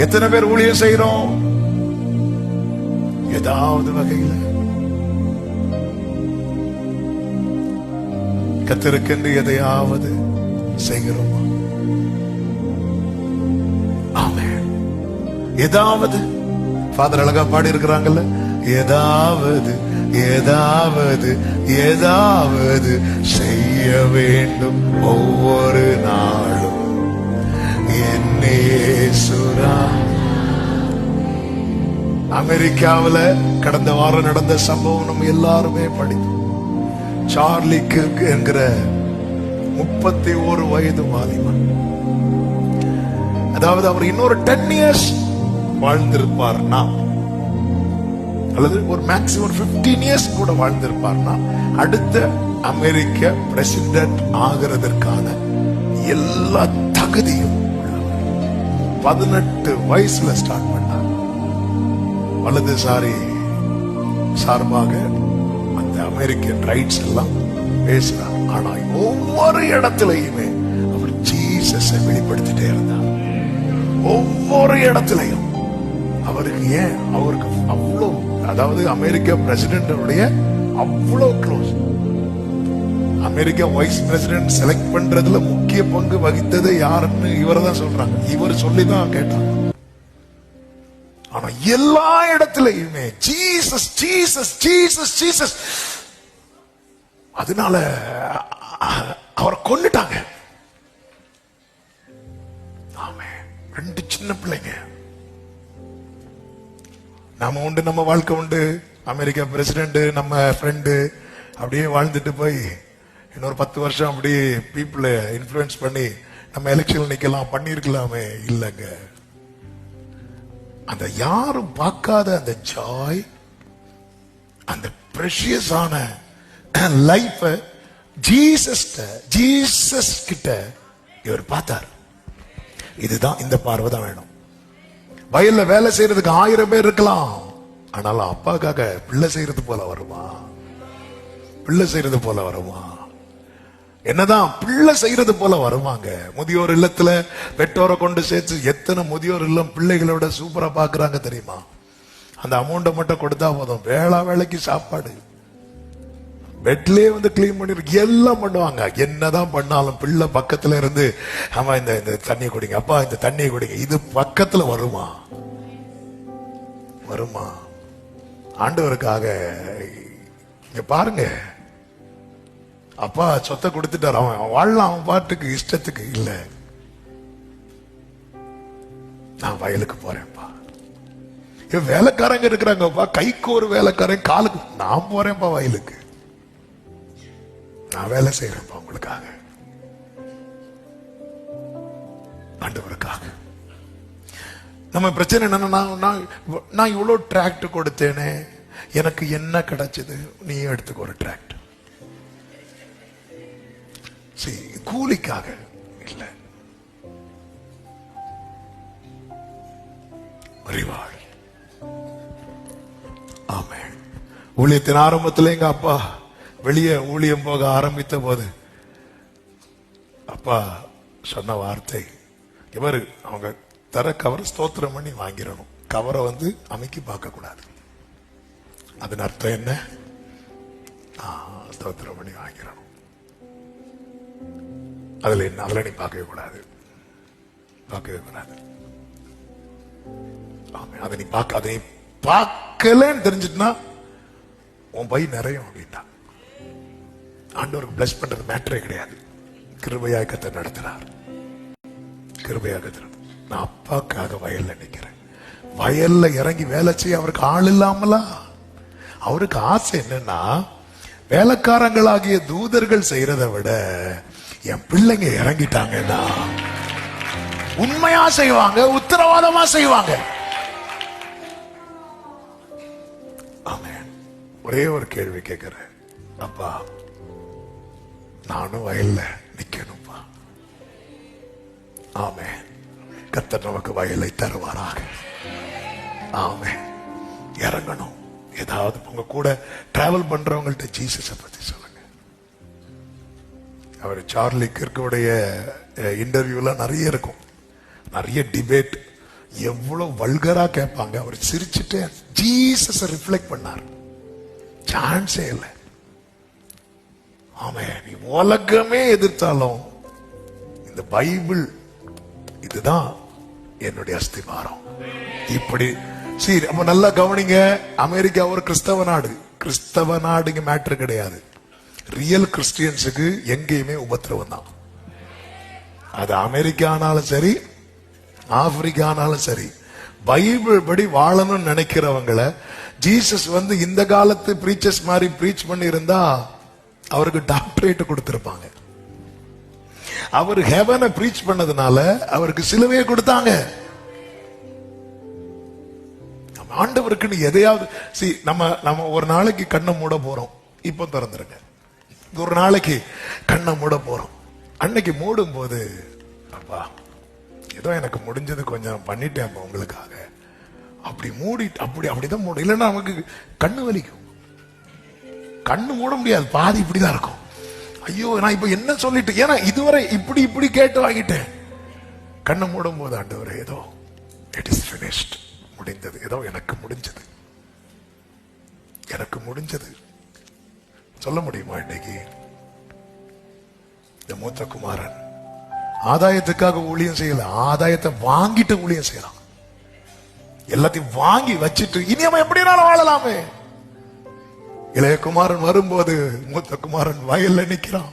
எத்தனை பேர் ஊழியம் செய்யறோம்? ஏதாவது வகையில கர்த்தருக்கென்று எதையாவது செய்கிறோமா? ஆமென். ஏதாவது ஃபாதர் அழகா பாடி இருக்கிறாங்கல்ல, ஏதாவது ஏதாவது ஏதாவது செய்ய வேண்டும் ஒவ்வொரு நாளும் என்னே சுரா. அமெரிக்காவில் கடந்த வாரம் நடந்த சம்பவம் நம்ம எல்லாருமே படித்தோம். சார்லி கிர்க் என்கிற 31 வயது வாலிபன், அதாவது அவர் இன்னொரு 10 இயர்ஸ் வாழ்ந்திருப்பார்னா, அல்லது ஒரு மேக்சிமம் 15 இயர்ஸ் கூட வாழ்ந்திருப்பார்னா, அடுத்த அமெரிக்க பிரசிடென்ட் ஆகிறதற்கான எல்லா தகுதியும் 18 வயசுல ஸ்டார்ட் பண்ணார். வலதுசாரி சார்பாக அந்த அமெரிக்கன் ரைட்ஸ் எல்லாம் பேசினார். ஆனா ஒவ்வொரு இடத்திலையுமே அவர் ஜீசஸை வெளிப்படுத்திட்டே இருந்தார். ஒவ்வொரு இடத்திலையும் அவருக்கு ஏன் அவருக்கு அவ்வளவு, அதாவது அமெரிக்க பிரசிடென்ட் அவ்வளவு க்ளோஸ். அமெரிக்க வைஸ் பிரசிடென்ட் செலக்ட் பண்றதுல முக்கிய பங்கு வகித்தது யாருன்னு இவர்தான் சொல்றாங்க. இவர் சொல்லிதான் கேட்டாங்க. ஆனா எல்லா இடத்திலையுமே ஜீசஸ் ஜீசஸ் ஜீசஸ் ஜீசஸ். அதனால அவரை கொன்னுட்டாங்க. ஆமே, 2 சின்ன பிள்ளைங்க. நாம உண்டு, நம்ம வாழ்க்கை உண்டு, அமெரிக்கா பிரசிடென்ட் நம்ம ஃப்ரெண்டு, அப்படியே வாழ்ந்துட்டு போய் இன்னொரு 10 வருஷம் அப்படியே பீப்புளை இன்ஃப்ளூயன்ஸ் பண்ணி நம்ம எலெக்ஷன் நிக்கலாம், பண்ணிருக்கலாமே. இல்லைங்க, அந்த யாரும் பார்க்காத அந்த ஜாய், அந்த பிரஷியஸ் ஆன லைஃப் ஜீசஸ் கிட்ட இவர் பார்த்தார். இதுதான், இந்த பார்வை தான் வேணும். வயல்ல வேலை செய்யறதுக்கு 1000 பேர் இருக்கலாம், ஆனாலும் அப்பாக்காக பிள்ளை செய்யறது போல வருமா? பிள்ளை செய்யறது போல வருமா? என்னதான் பிள்ளை செய்யறது போல வருவாங்க. முதியோர் இல்லத்துல பெற்றோரை கொண்டு சேர்த்து எத்தனை முதியோர் இல்லம் பிள்ளைகளோட சூப்பரா பாக்குறாங்க தெரியுமா? அந்த அமௌண்ட்டை மட்டும் கொடுத்தா போதும், வேலைக்கு சாப்பாடு, பெட்லயே வந்து கிளீன் பண்ணி எல்லாம் பண்ணுவாங்க. என்னதான் பண்ணாலும் பிள்ளை பக்கத்துல இருந்து, ஆமா இந்த தண்ணி குடிங்க, அப்பா இந்த தண்ணியை குடிங்க, இது பக்கத்துல வருமா? வருமா? ஆண்டவருக்காக இங்க பாருங்க, அப்பா சொத்தை கொடுத்துட்டார், அவன் வாழலாம், அவன் பாட்டுக்கு இஷ்டத்துக்கு இல்ல. நான் வயலுக்கு போறேன்ப்பா, வேலைக்காரங்க இருக்கிறாங்கப்பா, கைக்கு ஒரு வேலைக்காரன், காலுக்கு நான் போறேன்ப்பா வயலுக்கு, நான் வேலை செய்யறேன்ப்பா உங்களுக்காக, ஆண்டவருக்காக. நம்ம பிரச்சனை என்னன்னா, நான் இவ்வளவு டிராக்ட் கொடுத்தேனே, எனக்கு என்ன கிடைச்சது? நீ எடுத்துக்க ஒரு டிராக்ட். கூலிக்காக இல்ல, ரிவார்டு. ஆமென். ஊழியத்தின் ஆரம்பத்தில் எங்க அப்பா வெளியே ஊழியம் போக ஆரம்பித்த போது அப்பா சொன்ன வார்த்தை, இவர் அவங்க தர கவரை ஸ்தோத்திரம் பண்ணி வாங்கிடணும், கவரை வந்து அமைக்கி பார்க்க கூடாது. அதன் அர்த்தம் என்ன? ஸ்தோத்திரம் பண்ணி வாங்கிடணும், அதுல என்ன, அதுல நீ பார்க்கவே கூடாது, பார்க்கவே கூடாது. அதை நீ பார்க்க, அதை பார்க்கலன்னு தெரிஞ்சிட்டுனா உன் பை நிறையும் அப்படின்ட்டா. ஆண்டவருக்கு பிளஸ் பண்றது மேட்டரே கிடையாது. கிருபையாக கர்த்தர் நடத்துறார், கிருபையாக கர்த்தர். நான் அப்பாக்காக வயல்ல நிக்கிறேன், வயல்ல இறங்கி வேலை செய்ய அவருக்கு ஆள் இல்லாமலா? அவருக்கு ஆசை என்னன்னா, வேலைக்காரங்களாகிய தூதர்கள் செய்யறதை விட என் பிள்ளைங்க இறங்கிட்டாங்கன்னா உண்மையா செய்வாங்க, உத்தரவாதமா செய்வாங்க. ஆமென். ஒரே ஒரு கேள்வி கேட்கிறேன், அப்பா நானும் வயல்ல நிக்கணும்பா. ஆமென். கர்த்தர் நமக்கு வயலை தருவாராக. ஆமென். இறங்கணும். ஏதாவது உங்க கூட டிராவல் பண்றவங்கள்ட்ட ஜீசஸை பத்தி சொல்லுங்க. அவர் சார்லி கிர்க்குடைய இன்டர்வியூல நிறைய இருக்கும், நிறைய டிபேட். எவ்வளவு வல்கரா கேட்பாங்க. அவர் சிரிச்சுட்டு ஜீசஸ் ரிஃப்ளெக்ட் பண்ணார். சான்ஸே இல்லை. ஆமே, நீ உலகமே எதிர்த்தாலும் இந்த பைபிள் இதுதான் என்னுடைய அஸ்திவாரம். இப்படி சரி, அப்ப நல்லா கவனிங்க. அமெரிக்கா ஒரு கிறிஸ்தவ நாடு. கிறிஸ்தவ நாடுங்க மேட்டர் கிடையாது. ரியல் கிறிஸ்டியன்ஸுக்கு எங்கேயுமே உபத்திரவம் தான். அது அமெரிக்கா ஆனாலும் சரி, ஆப்பிரிக்கா ஆனாலும் சரி, பைபிள் படி வாழணும்னு நினைக்கிறவங்களை ஜீசஸ் இந்த காலத்து பிரீச்சர்ஸ் மாதிரி பிரீச் பண்ணி இருந்தா அவருக்கு டாக்டரேட் கொடுத்திருப்பாங்க. அவர் ஹெவனை பிரீச் பண்ணதுனால அவருக்கு சிலுவையை கொடுத்தாங்க. ஆண்டவருக்கு எதையாவது நம்ம ஒரு நாளைக்கு கண்ணை மூட போறோம். இப்ப திறந்துருங்க. ஒரு நாளைக்கு கண்ணை மூட போறோம். அன்னைக்கு மூடும் போது, அப்பா ஏதோ எனக்கு முடிஞ்சது கொஞ்சம் பண்ணிட்டேன் உங்களுக்காக, அப்படி மூடி அப்படிதான் மூடும். இல்லைன்னா நமக்கு கண்ணு வலிக்கும். கண்ணு மூட முடியாது, பாதி இப்படிதான் இருக்கும். ஐயோ நான் இப்ப என்ன சொல்லிட்டு, ஏன்னா இதுவரை இப்படி கேட்டு வாங்கிட்டேன். கண்ணை மூடும் போது ஆண்டவரே ஏதோ இட் இஸ் ஃபினிஷ்ட், முடிந்தது, ஏதோ எனக்கு முடிஞ்சது சொல்ல முடியுமா? இன்னைக்கு இந்த மூத்த குமாரன் ஆதாயத்துக்காக ஊழியம் செய்யல, ஆதாயத்தை வாங்கிட்டு ஊழியம் செய்யலாம். எல்லாத்தையும் வாங்கி வச்சிட்டு இனி அவன் எப்படினாலும் வாழலாமே. இளைய குமாரன் வரும்போது மூத்த குமாரன் வயல்ல நிக்கிறான்.